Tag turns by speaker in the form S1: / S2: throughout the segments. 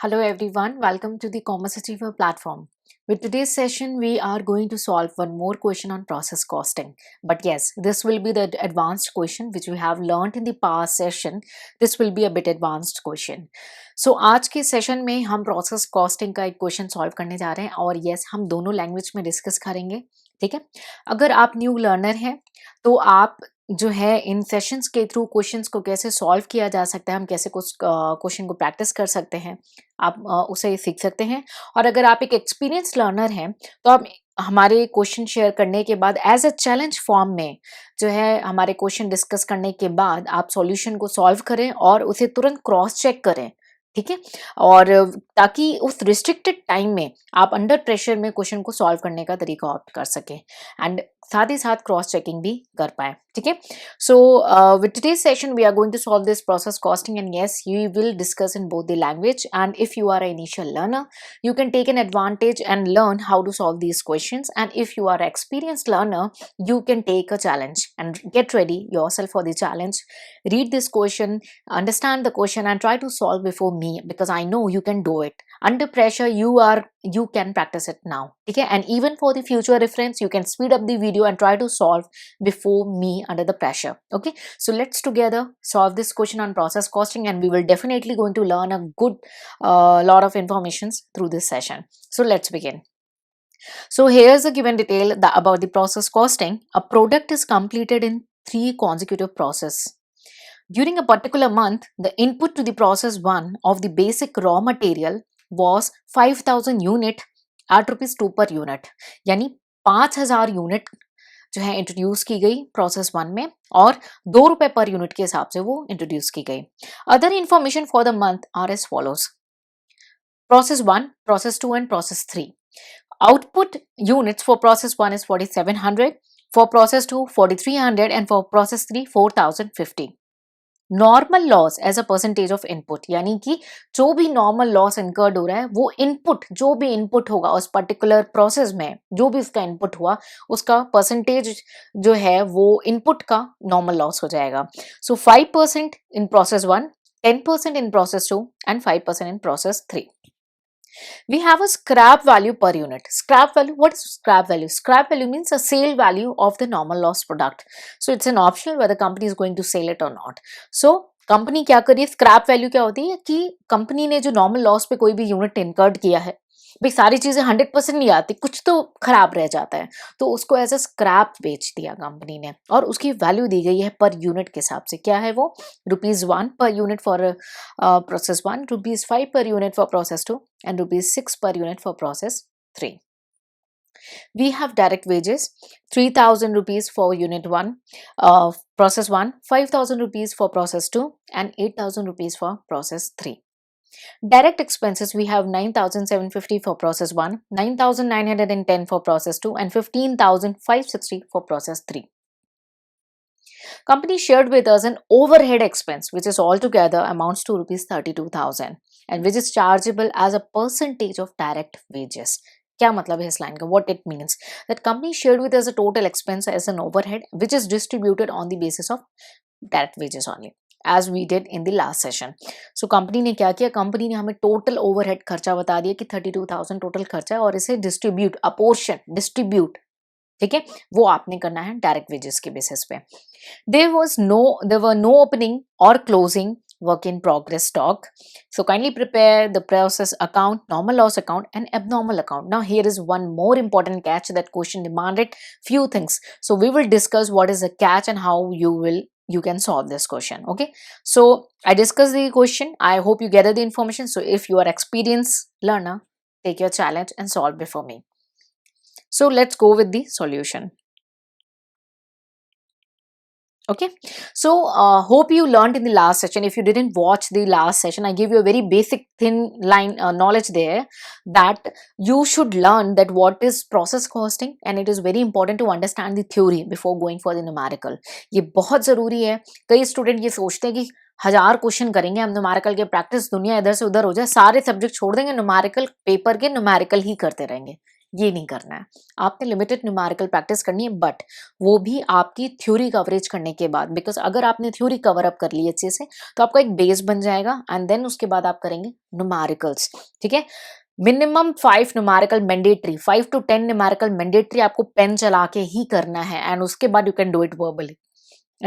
S1: Hello everyone, welcome to the Commerce Achiever platform. With today's session, we are going to solve one more question on process costing. But yes, this will be the advanced question which we have learned in the past session. This will be a bit advanced question. So आज के session में हम process costing का एक question solve करने जा रहे हैं और यस हम दोनों लैंग्वेज में डिस्कस करेंगे. ठीक है. अगर आप न्यू लर्नर हैं तो आप जो है इन सेशंस के थ्रू क्वेश्चंस को कैसे सॉल्व किया जा सकता है, हम कैसे कुछ क्वेश्चन को प्रैक्टिस कर सकते हैं, आप उसे सीख सकते हैं. और अगर आप एक एक्सपीरियंस लर्नर हैं तो आप हमारे क्वेश्चन शेयर करने के बाद एज अ चैलेंज फॉर्म में जो है हमारे क्वेश्चन डिस्कस करने के बाद आप सॉल्यूशन को सॉल्व करें और उसे तुरंत क्रॉस चेक करें. ठीक है. और ताकि उस रिस्ट्रिक्टेड टाइम में आप अंडर प्रेशर में क्वेश्चन को सॉल्व करने का तरीका ऑप्ट कर सकें एंड साथ ही साथ क्रॉस चेकिंग भी कर पाए. ठीक है. So with today's session we are going to solve this process costing and yes you will discuss in both the language and if you are an initial learner, you can take an advantage and learn how to solve these questions. And if you are an experienced learner, you can take a challenge and get ready yourself for the challenge. Read this question, understand the question, and try to solve before me because I know you can do it. Under pressure, you can practice it now. Okay, and even for the future reference, you can speed up the video and try to solve before me under the pressure. Okay, so let's together solve this question on process costing, and we will definitely going to learn a good lot of informations through this session. So let's begin. So here's a given detail about the process costing. A product is completed in 3 consecutive processes. During a particular month, the input to the process 1 of the basic raw material was 5000 unit at rupees 2 per unit. यानी 5000 unit जो है introduce की गई process 1 में और 2 रुपए per unit के हिसाब से वो इंट्रोड्यूस की गई. Other information for the month are as follows. Process 1, Process 2 and Process 3. Output units for Process 1 is 4700, for Process 2 4300 and for Process 3 4050. Normal loss as a percentage of input यानी कि जो भी नॉर्मल लॉस इनकर्ड हो रहा है वो input जो भी इनपुट होगा उस पर्टिकुलर प्रोसेस में जो भी उसका इनपुट हुआ उसका परसेंटेज जो है वो इनपुट का नॉर्मल लॉस हो जाएगा. सो 5% in process 1, 10% in process 2 and 5% in process 3. We have a scrap value per unit. Scrap value, what is scrap value? Scrap value means a sale value of the normal loss product. So it's an optional whether company is going to sell it or not. So company क्या करिए, scrap value क्या होती है कि company ने जो normal loss पे कोई भी यूनिट इनकर्ड किया है, भाई सारी चीजें 100% नहीं आती, कुछ तो खराब रह जाता है, तो उसको एज अ स्क्रैप बेच दिया कंपनी ने और उसकी वैल्यू दी गई है पर यूनिट के हिसाब से. क्या है वो? ₹1 per unit for process 1, ₹5 per unit for process 2 and ₹6 per unit for process 3. We have direct wages, 3000 rupees for unit 1, process 1, 5000 rupees for process 2 and 8000 rupees for process 3. Direct expenses, we have 9750 for process 1, 9910 for process 2 and 15560 for process 3. Company shared with us an overhead expense which is altogether amounts to rupees 32,000 and which is chargeable as a percentage of direct wages. क्या मतलब है इस line का? What it means that company shared with us a total expense as an overhead which is distributed on the basis of direct wages only as we did in the last session. So company ने क्या किया, company ने हमें total overhead खर्चा बता दिया कि 32,000 total खर्चा है और इसे डिस्ट्रीब्यूट अपोर्शन डिस्ट्रीब्यूट, ठीक है, वो आपने करना है डायरेक्ट वेजेस के बेसिस पे. there were no opening or closing work in progress stock. So kindly prepare the process account, normal loss account and abnormal account. Now here is one more important catch that question demanded few things. So we will discuss what is the catch and how you can solve this question. Okay, so I discussed the question. I hope you gather the information. So if you are experienced learner, take your challenge and solve before me. So let's go with the solution. Okay, so hope you learned in the last session. If you didn't watch the last session, I gave you a very basic thin line knowledge there that you should learn that what is process costing and it is very important to understand the theory before going for the numerical. ये बहुत जरूरी है. कई student ये सोचते हैं कि 1000 question करेंगे हम न्यूमेरिकल के, प्रैक्टिस दुनिया इधर से उधर हो जाए, सारे सब्जेक्ट छोड़ देंगे, न्यूमेरिकल पेपर के न्यूमेरिकल ही करते रहेंगे. ये नहीं करना है। आपने लिमिटेड न्यूमेरिकल प्रैक्टिस करनी है, बट वो भी आपकी थ्योरी कवरेज करने के बाद, बिकॉज अगर आपने थ्योरी कवर अप कर ली अच्छे से तो आपका एक बेस बन जाएगा एंड देन उसके बाद आप करेंगे न्यूमेरिकल्स। ठीक है, minimum 5 numerical mandatory, 5 to 10 numerical mandatory आपको पेन चला के ही करना है एंड उसके बाद you can do it verbally,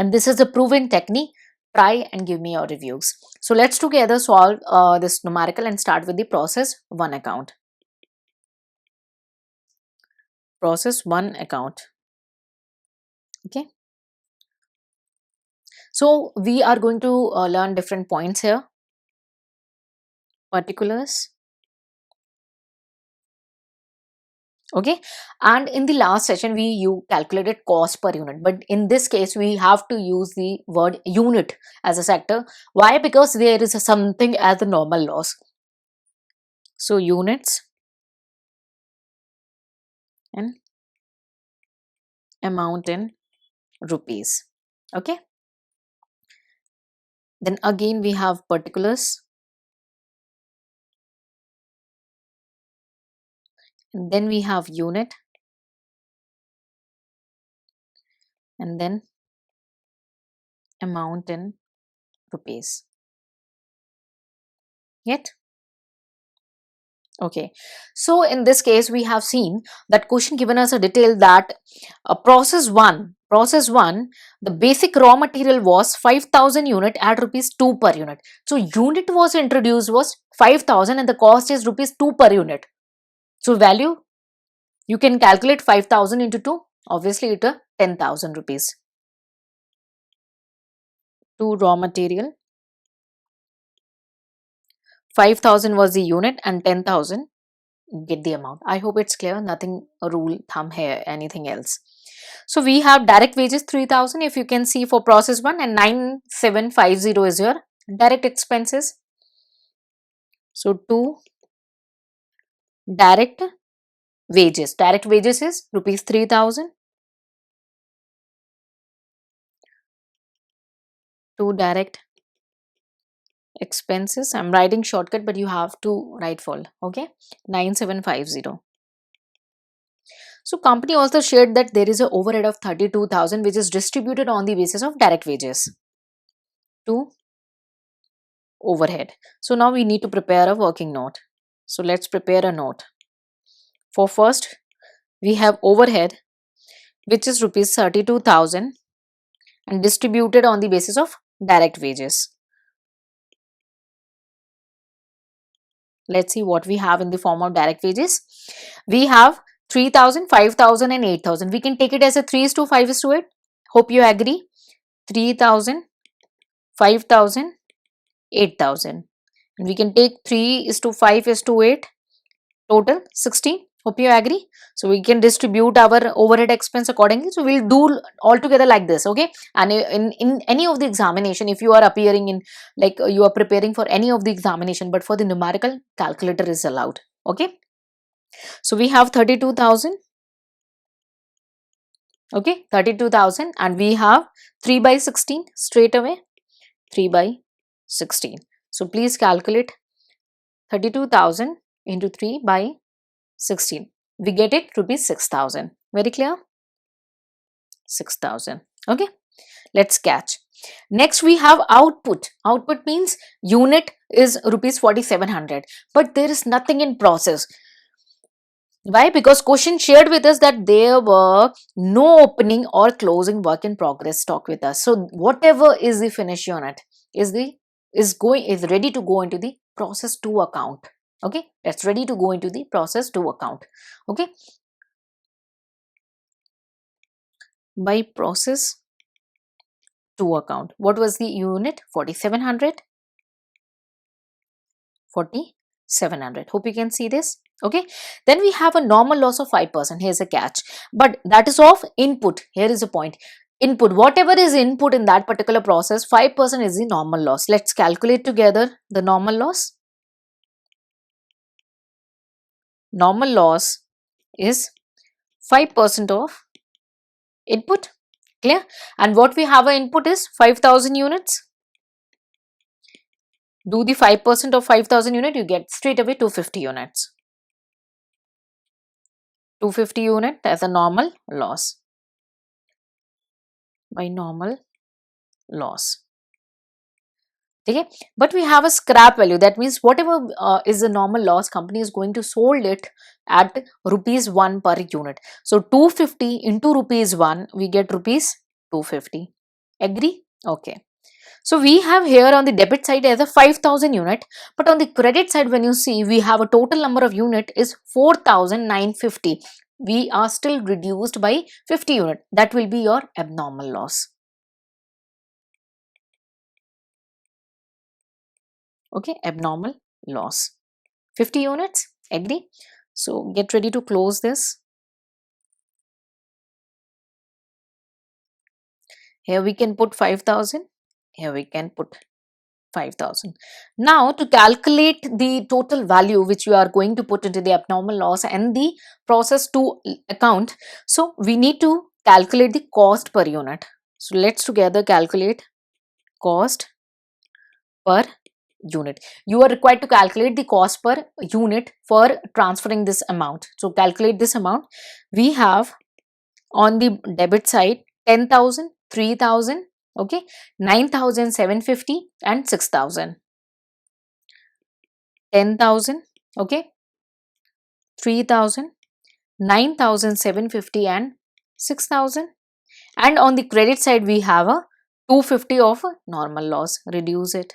S1: and this is a proven technique. Try and give me your reviews. So let's together solve this numerical and start with the process 1 account. Process 1 account. Okay, so we are going to learn different points here. Particulars. Okay, and in the last session you calculated cost per unit, but in this case we have to use the word unit as a sector. Why? Because there is something as the normal loss. So units and amount in rupees. Okay, then again we have particulars, and then we have unit, and then amount in rupees. Yet? Okay, so in this case we have seen that question given us a detail that process 1, the basic raw material was 5,000 unit at rupees 2 per unit. So unit was introduced was 5,000 and the cost is rupees 2 per unit. So value, you can calculate 5,000 into 2, obviously it is 10,000 rupees. To raw material, 5,000 was the unit and 10,000 get the amount. I hope it's clear, nothing rule thumb here, anything else. So we have direct wages 3,000 if you can see for process 1, and 9,750 is your direct expenses. So to direct wages is rupees 3,000. To direct expenses, I'm writing shortcut but you have to write full. Okay, 9,750. So company also shared that there is an overhead of 32,000 which is distributed on the basis of direct wages to overhead. So now we need to prepare a working note. So let's prepare a note. For first, we have overhead which is rupees 32,000 and distributed on the basis of direct wages. Let's see what we have in the form of direct wages. We have 3,000, 5,000 and 8,000. We can take it as a 3:5:8. Hope you agree. 3,000, 5,000, 8,000. And we can take 3:5:8. Total 16. Hope you agree. So we can distribute our overhead expense accordingly. So we'll do all together like this. Okay, and in any of the examination, if you are appearing in, like you are preparing for any of the examination, but for the numerical, calculator is allowed. Okay, so we have 32,000. Okay, 32,000, and we have 3/16 straight away. 3/16. So please calculate 32,000 into 3/16. We get it rupees 6,000. Very clear? 6,000. Okay, let's catch. Next we have output. Output means unit is rupees 4,700, but there is nothing in process. Why? Because question shared with us that there were no opening or closing work in progress stock with us. So whatever is the finished unit is ready to go into the process 2 account. Okay, that's ready to go into the process 2 account. Okay, by process 2 account, what was the unit? 4,700. 4,700. Hope you can see this. Okay, then we have a normal loss of 5%. Here's a catch, but that is of input. Here is a point. Input, whatever is input in that particular process, 5% is the normal loss. Let's calculate together the normal loss. Normal loss is 5% of input. Clear? And what we have a input is 5,000 units. Do the 5% of 5,000 unit, you get straight away 250 units. 250 unit as a normal loss by normal loss. Okay, but we have a scrap value. That means whatever is the normal loss, company is going to sold it at rupees 1 per unit. So 250 into rupees 1, we get rupees 250. Agree? Okay. So we have here on the debit side as a 5000 unit, but on the credit side, when you see, we have a total number of unit is 4950. We are still reduced by 50 unit. That will be your abnormal loss. Okay, abnormal loss. 50 units, agree? So get ready to close this. Here we can put 5000. Here we can put 5000. Now to calculate the total value which you are going to put into the abnormal loss and the process 2 account, so we need to calculate the cost per unit. So let's together calculate cost per unit. You are required to calculate the cost per unit for transferring this amount. So calculate this amount. We have on the debit side 10,000, 3,000, okay, 9,750 and 6,000. 10,000, okay, 3,000, 9,750 and 6,000. And on the credit side we have a 250 of a normal loss. Reduce it.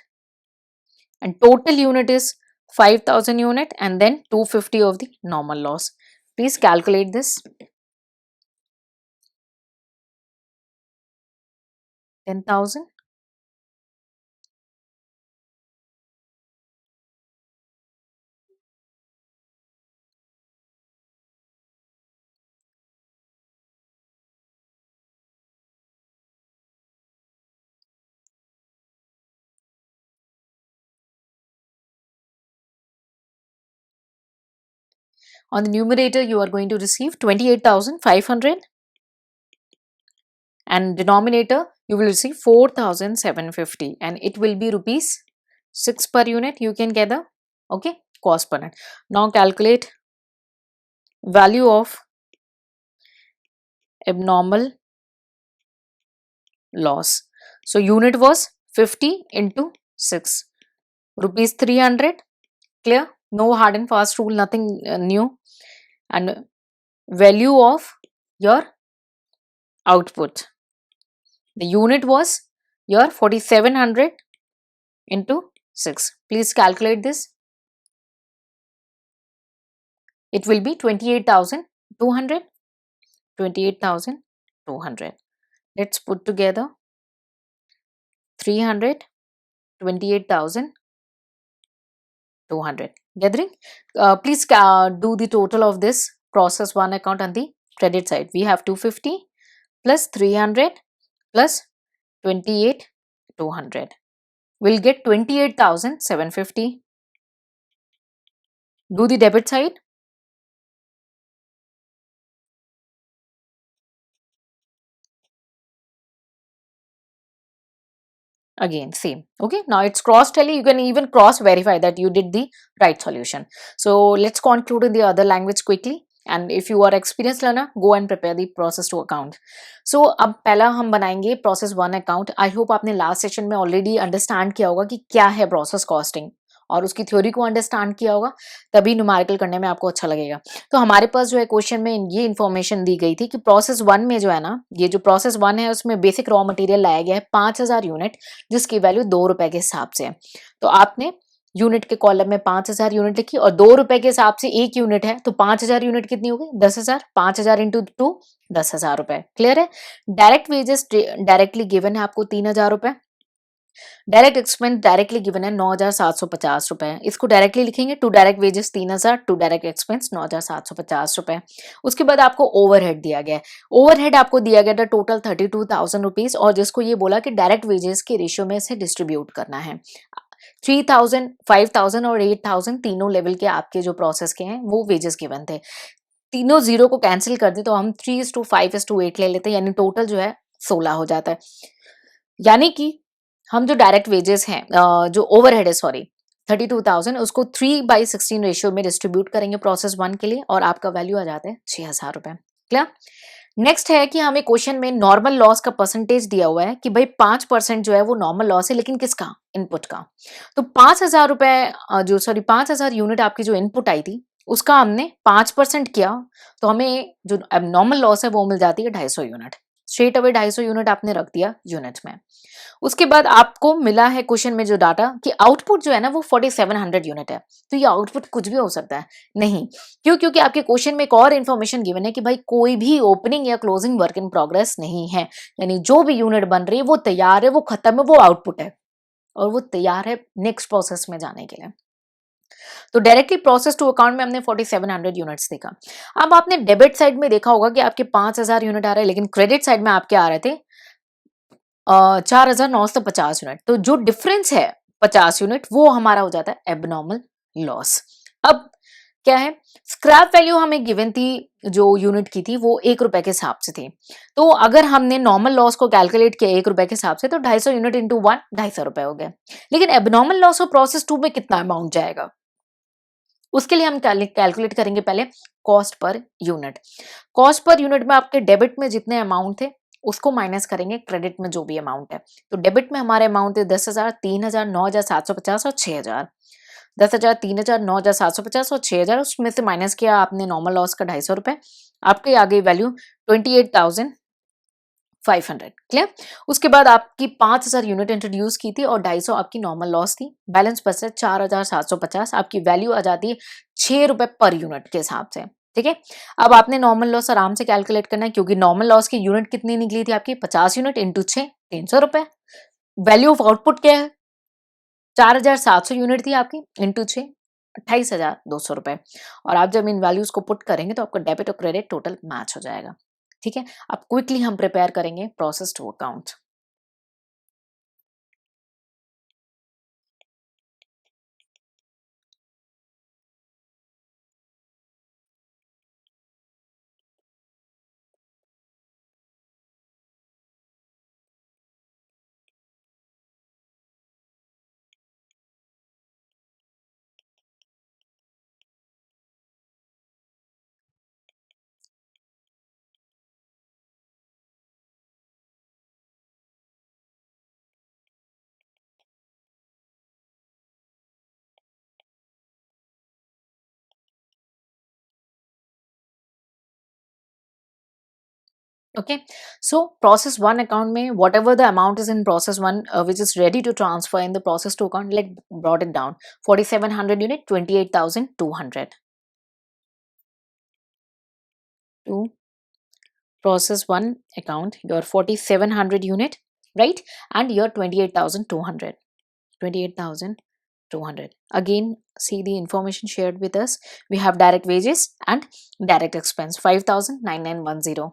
S1: And total unit is 5,000 unit and then 250 of the normal loss. Please calculate this. 10,000. On the numerator you are going to receive 28,500 and denominator you will receive 4,750 and it will be rupees 6 per unit. You can gather, okay, cost per unit. Now calculate value of abnormal loss. So unit was 50 into 6, rupees 300. Clear? No hard and fast rule, nothing new. And value of your output, the unit was your 4700 into 6. Please calculate this. It will be 28,200. 28,200. Let's put together 300, 28,200. Gathering? Please do the total of this process 1 account on the credit side. We have 250 plus 300 plus 28,200. We'll get 28,750. Do the debit side. Again same. Okay, now it's cross tally. You can even cross verify that you did the right solution. So let's conclude in the other language quickly. And if you are experienced learner, go and prepare the process 2 account. So अब पहला हम बनाएंगे process 1 account. I hope आपने last session में already understand किया होगा कि क्या है process costing और उसकी थ्योरी को अंडरस्टैंड किया होगा, तभी न्यूमेरिकल करने में आपको अच्छा लगेगा. तो हमारे पास जो है क्वेश्चन में ये इन्फॉर्मेशन दी गई थी कि प्रोसेस 1 में जो है ना, ये जो प्रोसेस 1 है उसमें बेसिक रॉ मटेरियल लाया गया है 5000 यूनिट, जिसकी वैल्यू 2 रुपए के हिसाब से है. तो आपने यूनिट के कॉलम में 5000 यूनिट लिखी और 2 रुपए के हिसाब से 1 यूनिट है, तो 5000 यूनिट कितनी हो गई? 10,000. 5000 इंटू 2 10,000 रुपए. क्लियर है? डायरेक्ट वेजेस डायरेक्टली गिवन है आपको 3,000 रुपए. डायरेक्ट एक्सपेंस डायरेक्टली गिवन है 9,750 रुपए. इसको डायरेक्टली लिखेंगे, to direct wages 3,000, to direct expense 9,750 रुपए. उसके बाद आपको ओवरहेड दिया गया है. ओवरहेड आपको दिया गया था टोटल 32,000 रुपीज और जिसको ये बोला कि डायरेक्ट वेजेस के रेशियो में इसे डिस्ट्रीब्यूट करना है. 3,000, 5,000 और 8,000 तीनों लेवल के आपके जो प्रोसेस के हैं वो वेजेस गिवन थे. तीनों जीरो को कैंसिल कर दे तो हम 3:5:8 ले लेते हैं, यानी टोटल जो है 16 हो जाता है. यानी कि हम जो डायरेक्ट वेजेस हैं, जो ओवरहेड है, सॉरी, 32,000 उसको 3/16 रेशियो में डिस्ट्रीब्यूट करेंगे प्रोसेस 1 के लिए और आपका वैल्यू आ जाता है 6,000 रुपए। क्लियर? नेक्स्ट है कि हमें क्वेश्चन में नॉर्मल लॉस का परसेंटेज दिया हुआ है कि भाई 5% जो है वो नॉर्मल लॉस है, लेकिन किसका? इनपुट का। तो 5,000 रुपए जो सॉरी 5,000 यूनिट आपकी जो इनपुट आई थी उसका हमने 5% किया तो हमें जो एबनॉर्मल लॉस है वो मिल जाती है 250 यूनिट। स्ट्रेट अवे 250 यूनिट आपने रख दिया यूनिट में। उसके बाद आपको मिला है क्वेश्चन में जो डाटा कि आउटपुट जो है ना वो 4700 यूनिट है। तो ये आउटपुट कुछ भी हो सकता है? नहीं। क्यों? क्योंकि आपके क्वेश्चन में एक और इन्फॉर्मेशन गिवन है कि भाई कोई भी ओपनिंग या क्लोजिंग वर्क इन प्रोग्रेस नहीं है, यानी जो भी यूनिट बन रही है वो तैयार है, वो खत्म है, वो आउटपुट है और वो तैयार है नेक्स्ट प्रोसेस में जाने के लिए। तो डायरेक्टली प्रोसेस टू अकाउंट में हमने 4700 यूनिट्स देखा। अब आपने डेबिट साइड में देखा होगा कि आपके 5000 यूनिट आ रहे हैं, लेकिन क्रेडिट साइड में आपके आ रहे थे 4,950 यूनिट। तो जो डिफरेंस है 50 यूनिट वो हमारा हो जाता है एबनॉर्मल लॉस। अब क्या है, स्क्रैप वैल्यू हमें गिवन थी जो यूनिट की थी वो 1 रुपए के हिसाब से थी। तो अगर हमने नॉर्मल लॉस को कैलकुलेट किया 1 रुपए के हिसाब से तो 250 यूनिट इंटू 1 250 रुपए हो गए। लेकिन एबनॉर्मल लॉस और प्रोसेस 2 में कितना अमाउंट जाएगा उसके लिए हम कैलकुलेट करेंगे पहले cost per unit. Cost per unit में आपके डेबिट में जितने अमाउंट थे उसको माइनस करेंगे क्रेडिट में जो भी अमाउंट है। तो डेबिट में हमारे अमाउंट है 10,000, 3,000, 9,750 और 6,000। 10,000, 3,000, 9,750 और 6,000 उसमें से माइनस किया आपने नॉर्मल लॉस का 250 रुपए, आपके आ गई वैल्यू 28,500। क्लियर? उसके बाद आपकी 5,000 यूनिट इंट्रोड्यूस की थी और 250 आपकी नॉर्मल लॉस थी। बैलेंस बचा 4,750। आपकी वैल्यू आ जाती है 6 रुपए पर यूनिट के हिसाब से। ठीक है, अब आपने नॉर्मल लॉस आराम से कैलकुलेट करना है क्योंकि नॉर्मल लॉस की यूनिट कितनी निकली थी आपकी 50 यूनिट इंटू 6 300 रुपए। वैल्यू ऑफ आउटपुट क्या है 4,700 यूनिट थी आपकी इंटू 6 28,200 रुपए। और आप जब इन वैल्यूज को पुट करेंगे तो आपका डेबिट और क्रेडिट टोटल मैच हो जाएगा। ठीक है, अब क्विकली हम प्रिपेयर करेंगे process to account. Okay, so process one account में whatever the amount is in process one which is ready to transfer in the process two account, like brought it down 4,700 unit 28,200 to process one account your 4,700 unit, right, and your 28,200 28,200. Again, see the information shared with us. We have direct wages and direct expense 5,9910.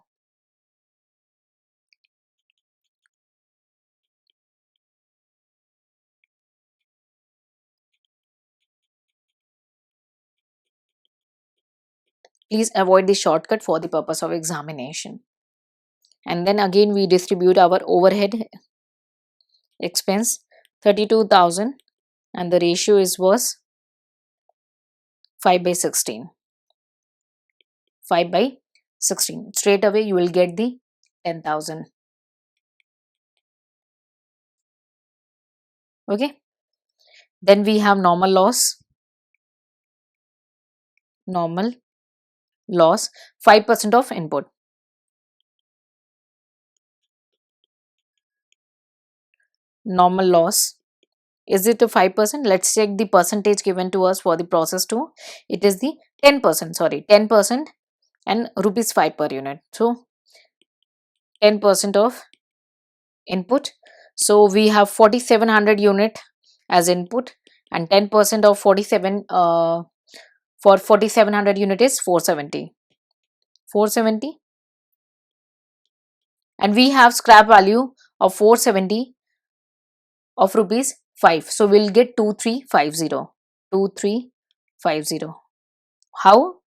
S1: Please avoid the shortcut for the purpose of examination. And then again we distribute our overhead expense 32,000 and the ratio was 5/16. 5/16. Straight away you will get the 10,000. Okay. Then we have normal loss. Normal loss 5% of input. Normal loss. Is it a 5%? Let's check the percentage given to us for the process 2. It is the 10%. Sorry, 10% and rupees 5 per unit. So 10% of input. So we have 4,700 unit as input and 10% of 47 for 4,700 unit is 470. 470 and we have scrap value of 470 of rupees 5. So we'll get 2350. 2350. How?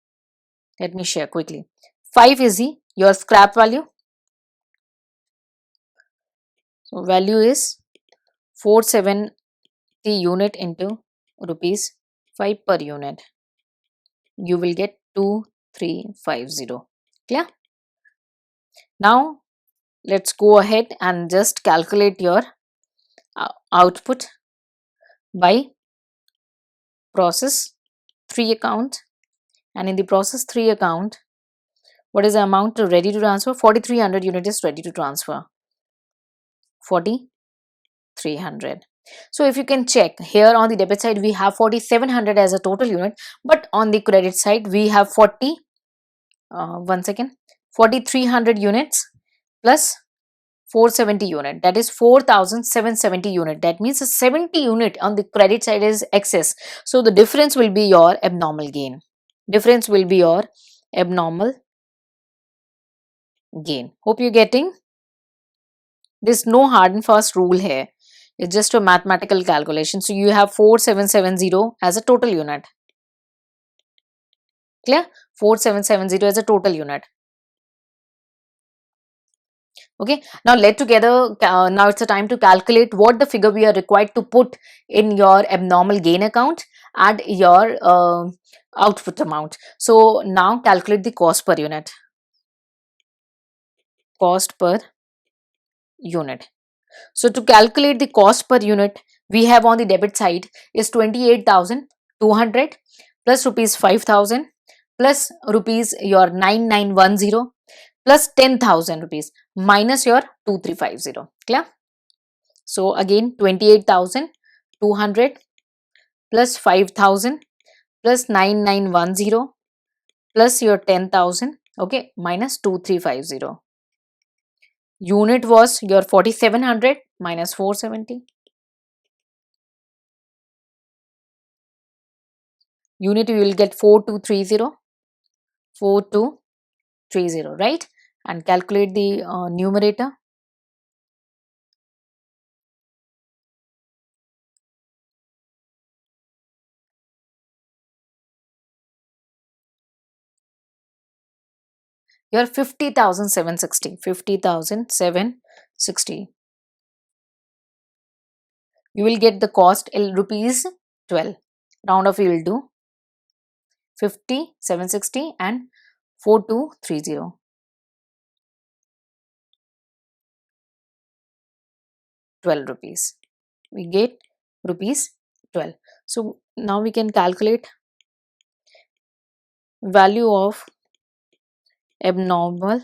S1: Let me share quickly. 5 is the your scrap value. So value is 470 unit into rupees 5 per unit. You will get 2350. Clear? Now let's go ahead and just calculate your output by process 3 account. And in the process 3 account, what is the amount ready to transfer? 4300 unit is ready to transfer. 4300. So if you can check here on the debit side, we have 4700 as a total unit, but on the credit side we have 4300 units plus 470 unit, that is 4770 unit. That means 70 unit on the credit side is excess. So the difference will be your abnormal gain. Difference will be your abnormal gain. Hope you're getting. There's no hard and fast rule here. It's just a mathematical calculation. So you have 4770 as a total unit. Clear? 4770 as a total unit. Okay, now let together, now it's the time to calculate what the figure we are required to put in your abnormal gain account and your output amount. So now calculate the cost per unit. Cost per unit. So to calculate the cost per unit, we have on the debit side is 28,200 plus rupees 5,000 plus rupees your 9910 plus 10,000 rupees minus your 2350. Clear? So again 28,200 plus 5,000 plus 9910 plus your 10,000, okay, minus 2350. Unit was your 4700 minus 470. Unit you will get 4230. 4230, right? And calculate the numerator. Your 50,760. 50,760. You will get the cost rupees 12. Round off you will do 50,760 and 4230. 12 rupees. We get rupees 12. So now we can calculate value of abnormal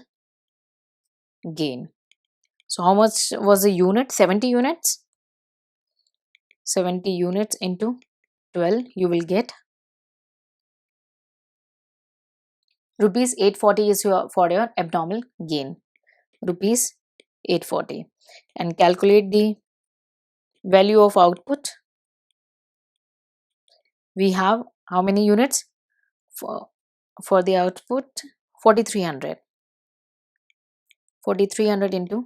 S1: gain. So how much was the unit? 70 units. 70 units into 12, you will get rupees 840 is for your abnormal gain. Rupees 840. And calculate the value of output. We have how many units for the output? 4300. 4300 into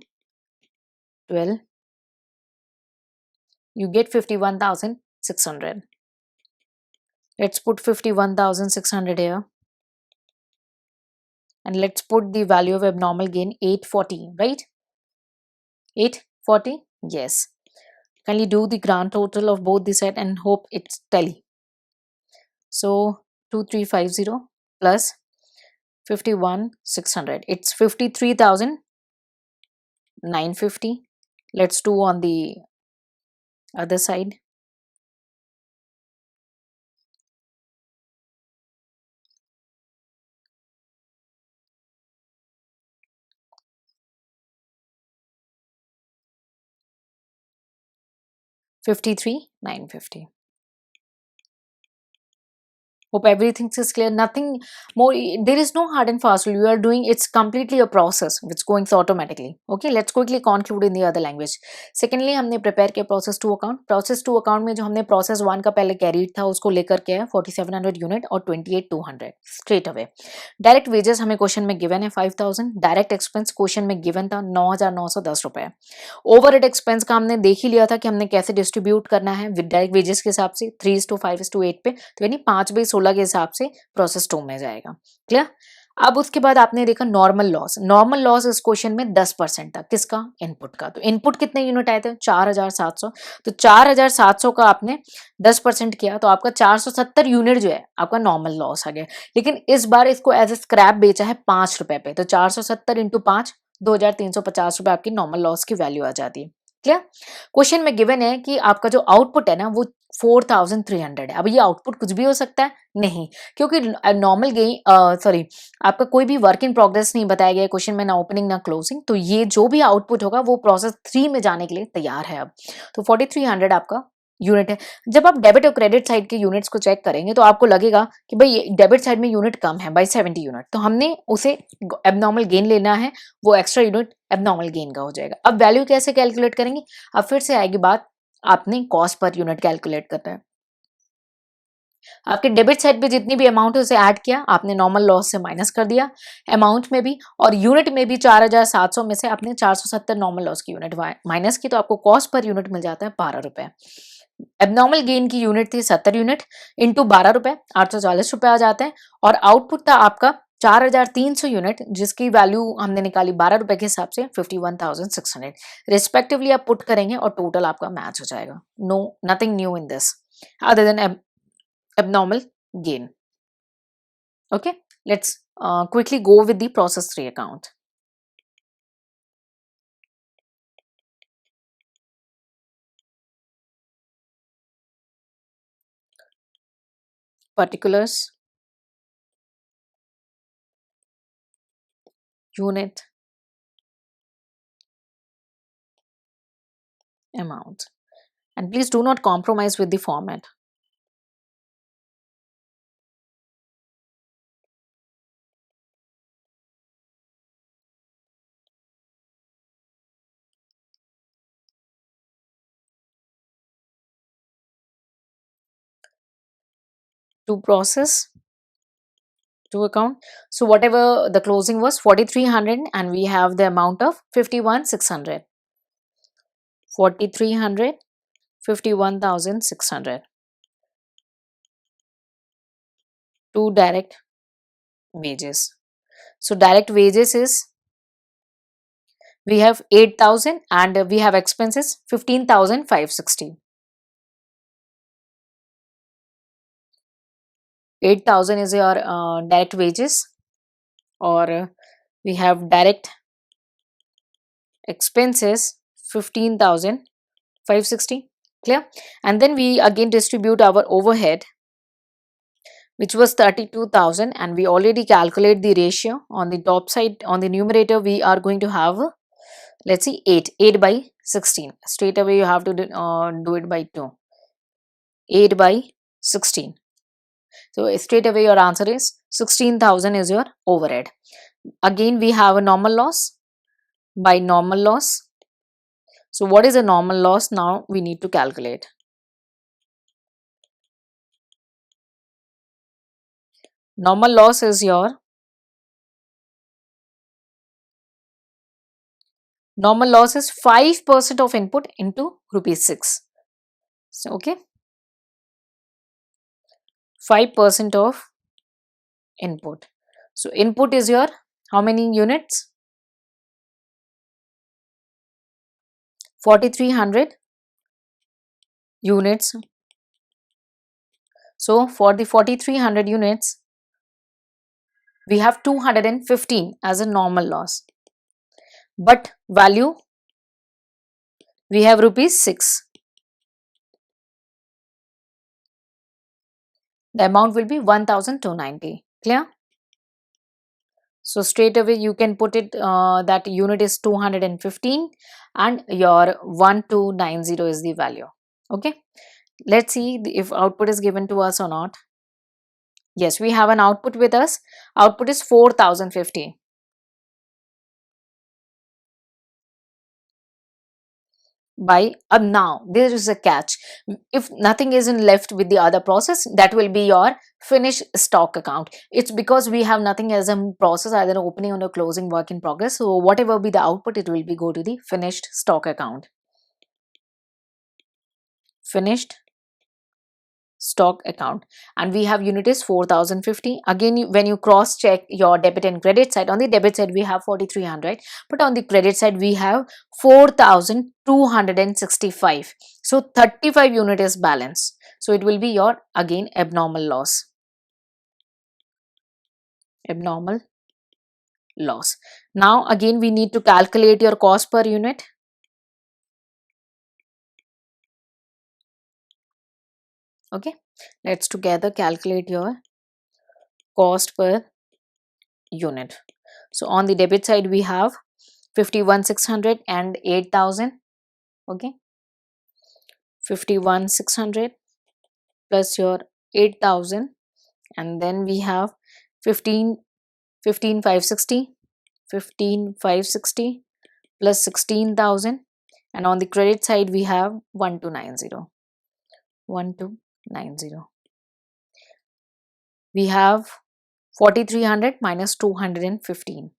S1: 12, you get 51,600. Let's put 51,600 here. And let's put the value of abnormal gain 840, right? 840, yes. Kindly do the grand total of both the set and hope it's tally. So 2350 plus 51,600, it's 53,950. Let's do on the other side. $53,950. Hope everything is clear. Nothing more. There is no hard and fast rule. You are doing, it's completely a process which going automatically. Okay, let's quickly conclude in the other language. Secondly, हमने prepare किया process 2 account. Process 2 account में जो हमने process 1 का पहले carried था उसको लेकर के 4700 unit और 28,200 straight away. Direct wages हमें question में given है 5,000. Direct expense question में given था 9,910 रुपए. Overhead expense का हमने देख ही लिया था कि हमने कैसे distribute करना है with direct wages के हिसाब से 3:5:8 पे, तो यानी 5/16 के हिसाब से प्रोसेस 2 में जाएगा. क्लियर? अब उसके बाद आपने देखा नॉर्मल लॉस। नॉर्मल लॉस इस क्वेश्चन में 10% था, किसका? इनपुट का। तो इनपुट कितने यूनिट आए थे? 4700। तो 4700 का आपने 10% किया तो आपका 470 यूनिट जो है आपका नॉर्मल लॉस आ गया। लेकिन इस बार इसको एज ए स्क्रैप बेचा है 5 रुपए पे, तो 470 इंटू 5, 2350 रुपए आपकी नॉर्मल लॉस की वैल्यू आ जाती है। क्लियर? क्वेश्चन में गिवन है कि आपका जो आउटपुट है ना वो 4300 है। अब ये आउटपुट कुछ भी हो सकता है? नहीं, क्योंकि नॉर्मल गेन सॉरी आपका कोई भी वर्क इन प्रोग्रेस नहीं बताया गया क्वेश्चन में, ना ओपनिंग ना क्लोजिंग। तो ये जो भी आउटपुट होगा वो प्रोसेस 3 में जाने के लिए तैयार है अब। तो 4300 आपका यूनिट है। जब आप डेबिट और क्रेडिट साइड के यूनिट्स को चेक करेंगे तो आपको लगेगा कि भाई डेबिट साइड में यूनिट कम है बाई 70 यूनिट, तो हमने उसे एबनॉर्मल गेन लेना है, वो एक्स्ट्रा यूनिट एबनॉर्मल गेन का हो जाएगा। अब वैल्यू कैसे कैलकुलेट करेंगे? अब फिर से आएगी बात, आपने कॉस्ट पर यूनिट कैलकुलेट करना है। आपके डेबिट साइड पे जितनी भी अमाउंट है उसे ऐड किया, आपने नॉर्मल लॉस से माइनस कर दिया अमाउंट में भी, और यूनिट में भी 4700 में से आपने 470 नॉर्मल लॉस की यूनिट माइनस की, तो आपको कॉस्ट पर यूनिट मिल जाता है 12 रुपए। एबनॉर्मल गेन की यूनिट थी 70 यूनिट, इंटू 12 रुपए 840 रुपए आ जाते हैं, और आउटपुट था आपका 4300 यूनिट, जिसकी वैल्यू हमने निकाली 12 रुपए के हिसाब से 51,600 रिस्पेक्टिवली आप पुट करेंगे और टोटल आपका मैच हो जाएगा। No, nothing new in this other than abnormal gain. Okay, let's quickly go with the process 3 account. Particulars, unit, amount, and please do not compromise with the format. To process, to account, so whatever the closing was 4300 and we have the amount of 51,600. 4300, 51,600 to direct wages. So direct wages is, we have 8,000 and we have expenses 15,560. 8,000 is your direct wages, or we have direct expenses 15,560. Clear? And then we again distribute our overhead, which was 32,000, and we already calculate the ratio. On the top side, on the numerator, we are going to have, let's see, 8 by 16. Straight away you have to do it by 2. 8 by 16. So straight away your answer is 16,000 is your overhead. Again we have a normal loss by normal loss. So what is a normal loss? Now we need to calculate. Normal loss is your, normal loss is 5% of input into rupees 6. So okay, 5% of input. So input is your how many units? 4300 units. So for the 4300 units, we have 215 as a normal loss, but value we have rupees 6. The amount will be 1,290. Clear? So straight away you can put it that unit is 215 and your 1290 is the value. Okay, let's see if output is given to us or not. Yes, we have an output with us. Output is 4,050. By now there is a catch. If nothing isn't left with the other process, that will be your finished stock account. It's because we have nothing as a process, either opening or closing work in progress. So whatever be the output, it will be go to the finished stock account. Finished stock account, and we have unit is 4050. Again, when you cross check your debit and credit side, on the debit side we have 4300, but on the credit side we have 4265. So 35 unit is balance, so it will be your again abnormal loss. Abnormal loss. Now again we need to calculate your cost per unit. Okay, let's together calculate your cost per unit. So on the debit side we have 51,600 and 8,000. Okay, 51,600 plus your 8,000, and then we have 15,560 plus 16,000, and on the credit side we have 1290. We have 4,300 minus 215.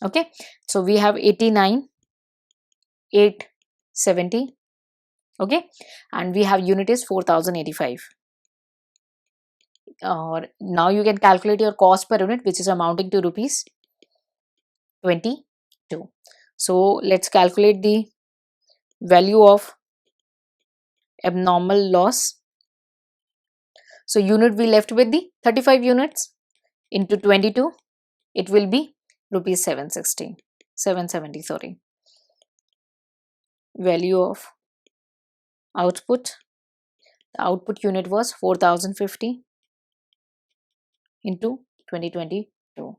S1: Okay, so we have 89,870. Okay, and we have unit is 4,085. Now you can calculate your cost per unit, which is amounting to rupees 22. So let's calculate the value of abnormal loss. So unit we left with the 35 units into 22, it will be rupees 770. Sorry, value of output. The output unit was 4050 into 2022,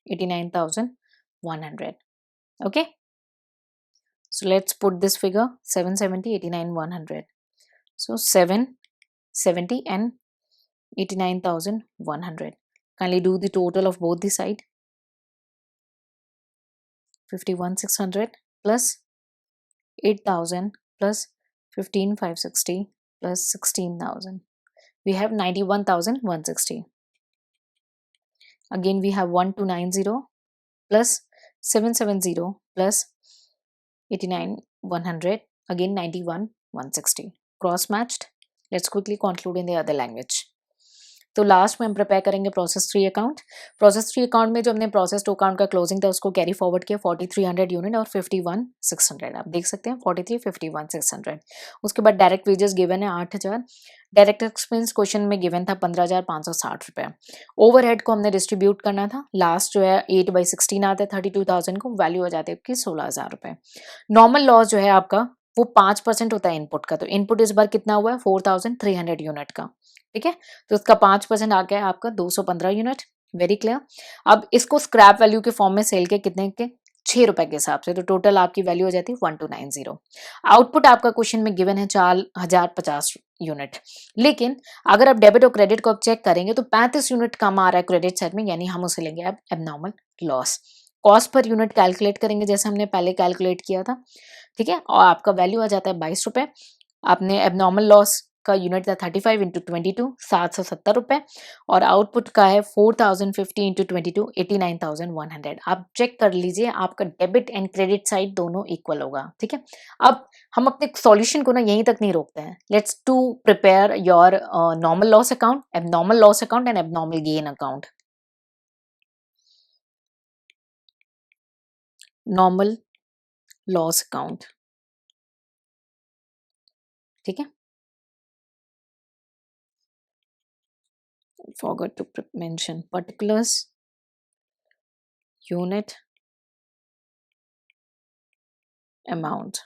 S1: 89,100. Okay, so let's put this figure 770, 89, 100. So 770 and 89,100. Kindly do the total of both the side. 51,600 plus 8,000 plus 15,560 plus 16,000. We have 91,160. Again we have 1290 plus 770 plus 89,100. Again 91,160. Cross matched. Let's quickly conclude in the other language. तो last में हम prepare करेंगे process 3 account. Process 3 account में जो हमने process 2 account का closing था उसको कैरी फॉरवर्ड किया 4300 यूनिट और 51,600. आप देख सकते हैं 43, 51,600. उसके बाद डायरेक्ट वेजेस गिवन है 8,000. डायरेक्ट एक्सपेंस क्वेश्चन में गिवन था 15,560 रुपये. ओवरहेड को हमने डिस्ट्रीब्यूट करना था. लास्ट जो है 8/16 आता है 32,000 को, वैल्यू हो जाती है आपकी 16,000 रुपये. नॉर्मल लॉस जो है आपका वो 5% होता है इनपुट का. तो इनपुट इस बार कितना हुआ है 4,300 यूनिट का. ठीक है, तो उसका 5% आ गया आपका 215 यूनिट. Very clear. अब इसको स्क्रैप वैल्यू के फॉर्म में सेल के कितने के 6 रुपए के हिसाब से, तो टोटल आपकी वैल्यू हो जाती है 1290. आउटपुट आपका क्वेश्चन में गिवन है 4,050 यूनिट. लेकिन अगर आप डेबिट और क्रेडिट को आप चेक करेंगे तो 35 यूनिट कम आ रहा है क्रेडिट साइड में, यानी हम उसे लेंगे अब abnormal loss. Cost per unit calculate करेंगे जैसे हमने पहले कैलकुलेट किया था. ठीक है, और आपका वैल्यू आ जाता है 22 रुपए. आपने एबनॉर्मल लॉस का यूनिट था 35 इंटू 22, 770 रुपए, और आउटपुट का है 4050 इंटू 22, 89,100. आप चेक कर लीजिए आपका डेबिट एंड क्रेडिट साइड दोनों इक्वल होगा. ठीक है, अब हम अपने सॉल्यूशन को ना यहीं तक नहीं रोकते हैं. Let's to prepare your normal loss account, abnormal loss account and abnormal gain account. Normal loss account. ठीक है, forgot to mention particulars, unit, amount.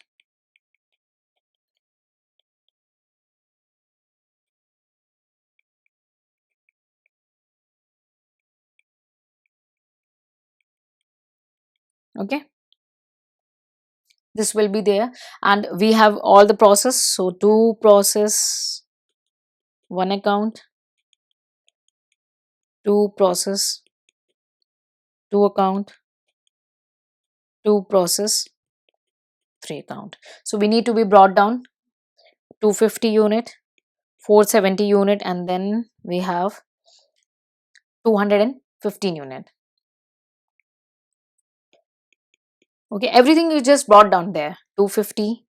S1: Okay, this will be there, and we have all the process. So 2 process 1 account, 2 process 2 account, 2 process 3 account. So we need to be brought down 250 unit, 470 unit, and then we have 215 unit. Okay, everything is just brought down there. 250,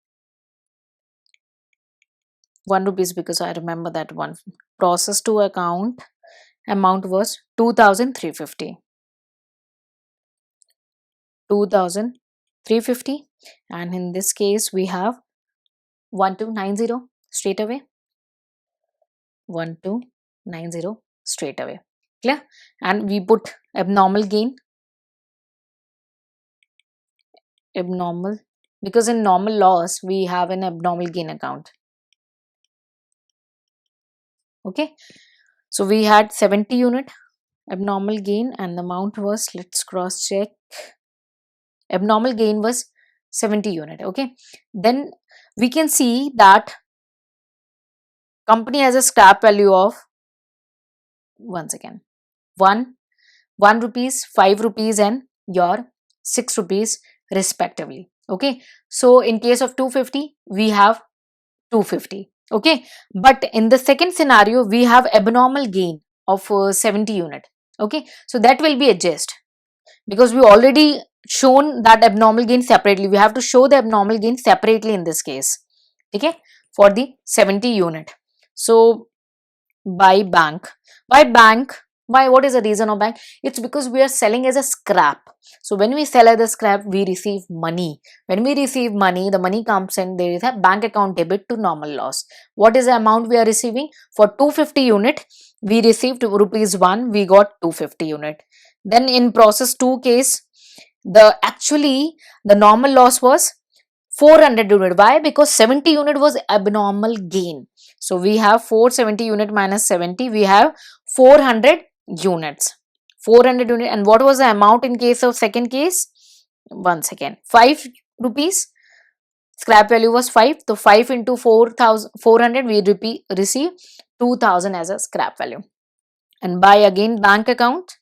S1: 1 rupees, because I remember that one. Process 2 account amount was 2350. 2350, and in this case we have 1290 straight away. 1290 straight away. Clear? And we put abnormal gain. Abnormal, because in normal loss we have an abnormal gain account. Okay, so we had 70 unit abnormal gain, and the amount was, let's cross check, abnormal gain was 70 unit. Okay, then we can see that company has a scrap value of, once again, 1 rupees, 5 rupees, and your 6 rupees respectively. Okay, so in case of 250 we have 250. Okay, but in the second scenario we have abnormal gain of 70 unit. Okay, so that will be adjusted, because we already shown that abnormal gain separately. We have to show the abnormal gain separately in this case. Okay, for the 70 unit. So by bank, why, what is the reason of bank? It's because we are selling as a scrap. So when we sell as a scrap, we receive money. When we receive money, the money comes in, there is a bank account debit to normal loss. What is the amount we are receiving? For 250 unit, we received rupees 1, we got 250 unit. Then in process 2 case, the normal loss was 400 unit. Why? Because 70 unit was abnormal gain. So we have 470 unit minus 70, we have 400 units. 400 unit. And what was the amount in case of second case? Once again, 5 rupees. Scrap value was 5. So 5 into 400, we receive 2000 as a scrap value. And by again bank account,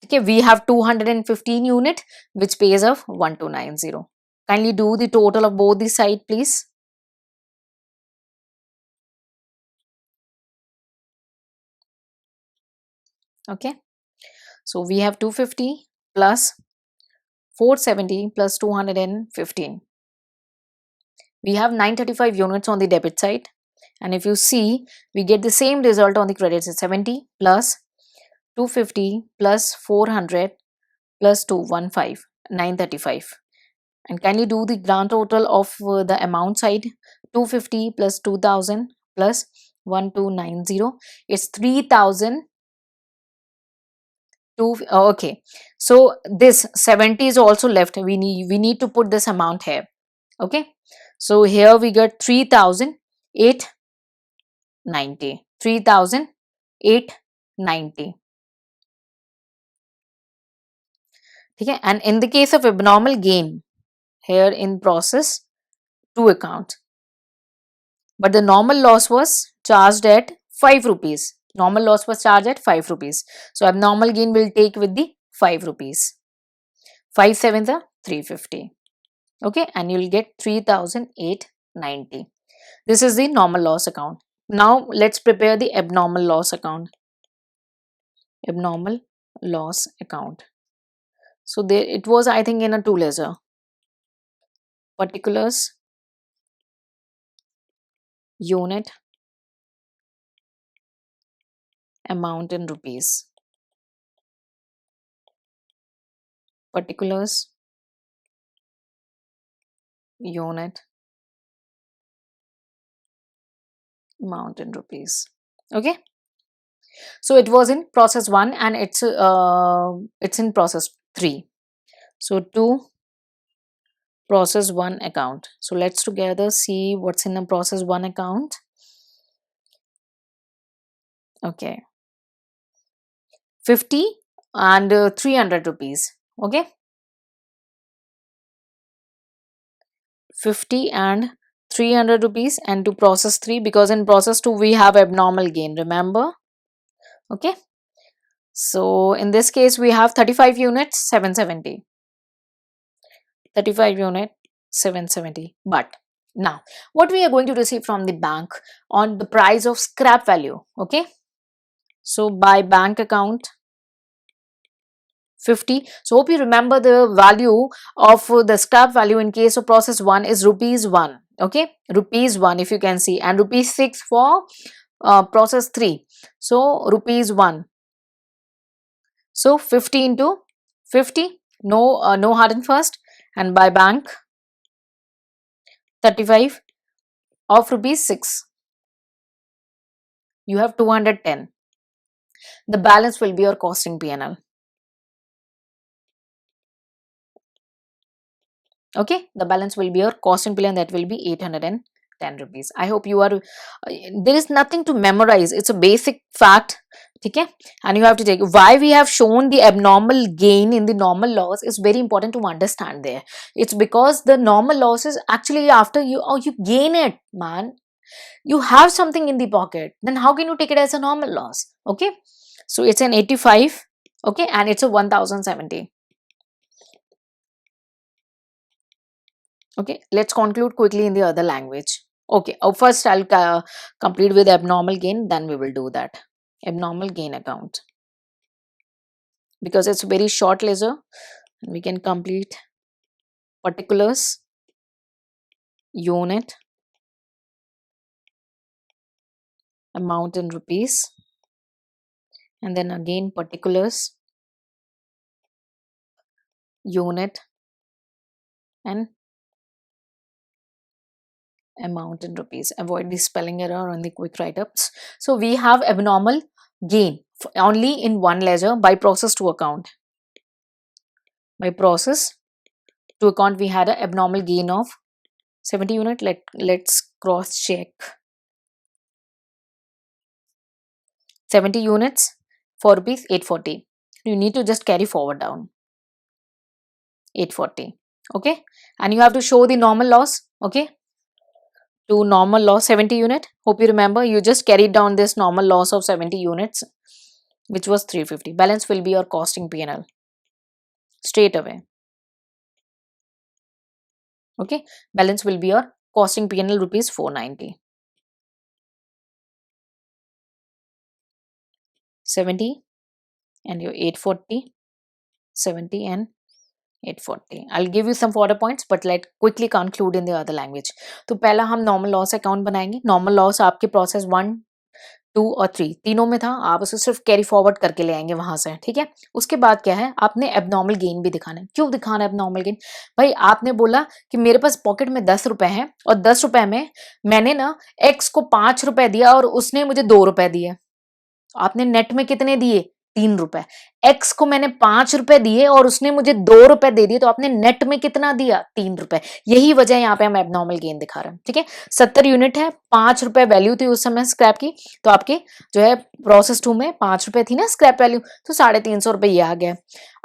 S1: okay, we have 215 unit which pays of 1290. Kindly do the total of both the side, please. Okay, so we have 250 plus 470 plus 215. We have 935 units on the debit side, and if you see, we get the same result on the credit side. 70 plus 250 plus 400 plus 215, 935. And kindly do the grand total of the amount side. 250 plus 2000 plus 1290 is 3000. Okay, so this 70 is also left. We need to put this amount here. Okay, so here we get 3890. 3890. Okay, and in the case of abnormal gain, here in process 2 account, but the normal loss was charged at 5 rupees. Normal loss was charged at 5 rupees. So abnormal gain will take with the 5 rupees. 5 7s are 350. Okay, and you'll get 3890. This is the normal loss account. Now let's prepare the abnormal loss account. Abnormal loss account. So there it was, I think, in a 2 ledger. Particulars, unit, amount in rupees. Particulars, unit, amount in rupees. Okay, so it was in process 1 and it's in process 3. So to process 1 account. So let's together see what's in a process 1 account. Okay, 50 and 300 rupees. Okay, 50 and 300 rupees. And to process 3, because in process 2 we have abnormal gain, remember. Okay, so in this case we have 35 units, 770. 35 unit, 770. But now what we are going to receive from the bank on the price of scrap value. Okay, so by bank account 50. So hope you remember the value of the scrap value in case of process 1 is rupees 1. Okay, rupees 1 if you can see, and rupees 6 for process 3. So rupees 1. So 50 into 50, no hard and fast, and by bank 35 of rupees 6. You have 210. The balance will be your costing PNL. Okay, the balance will be your costing PNL, that will be 810 rupees. I hope you are, there is nothing to memorize, it's a basic fact. Okay, and you have to take why we have shown the abnormal gain in the normal loss is very important to understand there. It's because the normal loss is actually after you, oh, you gain it, man. You have something in the pocket, then how can you take it as a normal loss? Okay, so it's an 85. Okay, and it's a 1070. Okay, let's conclude quickly in the other language. Okay, first I'll complete with abnormal gain, then we will do that. Abnormal gain account. Because it's very short ledger, we can complete particulars, unit, amount in rupees, and then again particulars, unit, and amount in rupees. Avoid the spelling error on the quick write-ups. So we have abnormal gain only in one ledger by process to account. By process to account, we had an abnormal gain of 70 unit. Let's cross check. 70 units for rupees 840. You need to just carry forward down 840. Okay, and you have to show the normal loss. Okay, to normal loss 70 unit. Hope you remember, you just carried down this normal loss of 70 units, which was 350. Balance will be your costing PNL straight away. Okay, balance will be your costing PNL rupees 490. 70 and your 840, 70 and 840. I'll give you some further points, but let quickly conclude in the other language. तो पहला हम normal loss account बनाएंगे. Normal loss आपके process 1, 2 और 3 तीनों में था, आप उसे सिर्फ कैरी फॉरवर्ड करके ले आएंगे वहां से. ठीक है, उसके बाद क्या है, आपने एबनॉर्मल गेन भी दिखाना है. क्यों दिखाना है एबनॉर्मल गेन? भाई आपने बोला कि मेरे पास पॉकेट में 10 रुपए हैं और 10 रुपए में मैंने ना एक्स को 5 रुपए दिया और उसने मुझे 2 रुपए दिए. आपने नेट में कितने दिए? 3 रुपए. एक्स को मैंने 5 रुपए दिए और उसने मुझे 2 रुपए दे दिए, तो आपने नेट में कितना दिया? 3 रुपए. यही वजह यहाँ पे हम एबनॉर्मल गेन दिखा रहे हैं. ठीक है, 70 यूनिट है, 5 रुपए वैल्यू थी उस समय स्क्रैप की, तो आपके जो है प्रोसेस 2 में 5 रुपए थी ना स्क्रैप वैल्यू, तो 350 रुपए ये आ गया.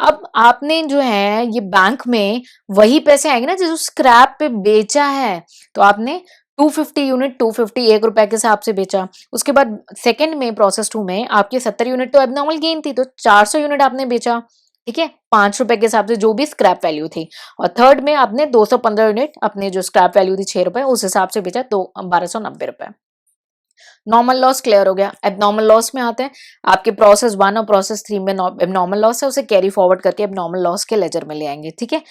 S1: अब आपने जो है ये बैंक में वही पैसे आएंगे ना जो स्क्रैप पे बेचा है, तो आपने 250 यूनिट 250 1 रुपए के हिसाब से बेचा. उसके बाद सेकंड में प्रोसेस 2 में आपके 70 यूनिट तो एबनॉर्मल गेन थी, तो 400 यूनिट आपने बेचा. ठीक है, 5 रुपए के हिसाब से जो भी स्क्रैप वैल्यू थी. और थर्ड में आपने 215 यूनिट अपने जो स्क्रैप वैल्यू थी 6 रुपए उस हिसाब से बेचा, तो 1290 रुपए. नॉर्मल लॉस क्लियर हो गया. एबनॉर्मल लॉस में आते हैं. आपके प्रोसेस 1 और प्रोसेस 3 में एबनॉर्मल लॉस है, उसे कैरी फॉरवर्ड करके एबनॉर्मल लॉस के लेजर में ले आएंगे. ठीक है,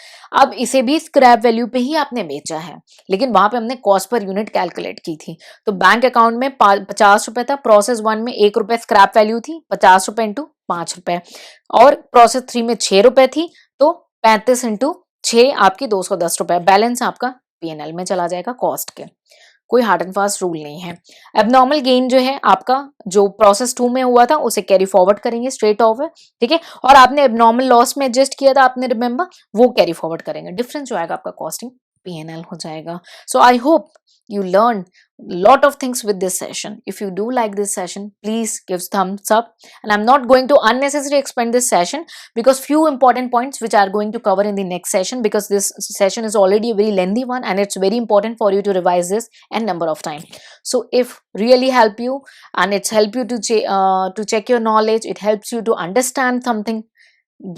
S1: अब इसे भी स्क्रैप वैल्यू पे ही आपने बेचा है, लेकिन वहां पे हमने कॉस्ट पर यूनिट कैलकुलेट की थी. तो बैंक अकाउंट में 50 रुपए था. प्रोसेस 1 में 1 रुपए स्क्रैप वैल्यू थी, 50 रुपए इंटू 5 रुपए. और प्रोसेस 3 में 6 रुपए थी, तो 35 इंटू 6 आपकी 210 रुपए. बैलेंस आपका पीएनएल में चला जाएगा कॉस्ट के. कोई हार्ड एंड फास्ट रूल नहीं है. एबनॉर्मल गेन जो है आपका जो प्रोसेस 2 में हुआ था उसे कैरी फॉरवर्ड करेंगे स्ट्रेट ऑफ. ठीक है, और आपने एबनॉर्मल लॉस में एडजस्ट किया था, आपने रिमेंबर, वो कैरी फॉरवर्ड करेंगे. डिफरेंस जो आएगा आपका कॉस्टिंग पीएनएल हो जाएगा. So I hope you learned lot of things with this session. If you do like this session, please give thumbs up, and I'm not going to unnecessarily expand this session because few important points which are going to cover in the next session, because this session is already a very lengthy one and it's very important for you to revise this n number of time. So if really help you and it's help you to check your knowledge, it helps you to understand something,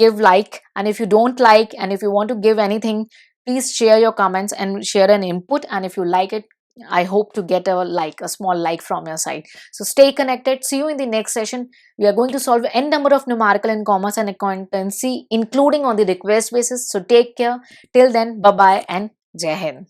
S1: give like. And if you don't like and if you want to give anything, please share your comments and share an input. And if you like it, I hope to get a small like from your side. So stay connected. See you in the next session. We are going to solve n number of numerical in commerce and accountancy, including on the request basis. So take care. Till then, bye bye and Jai Hind.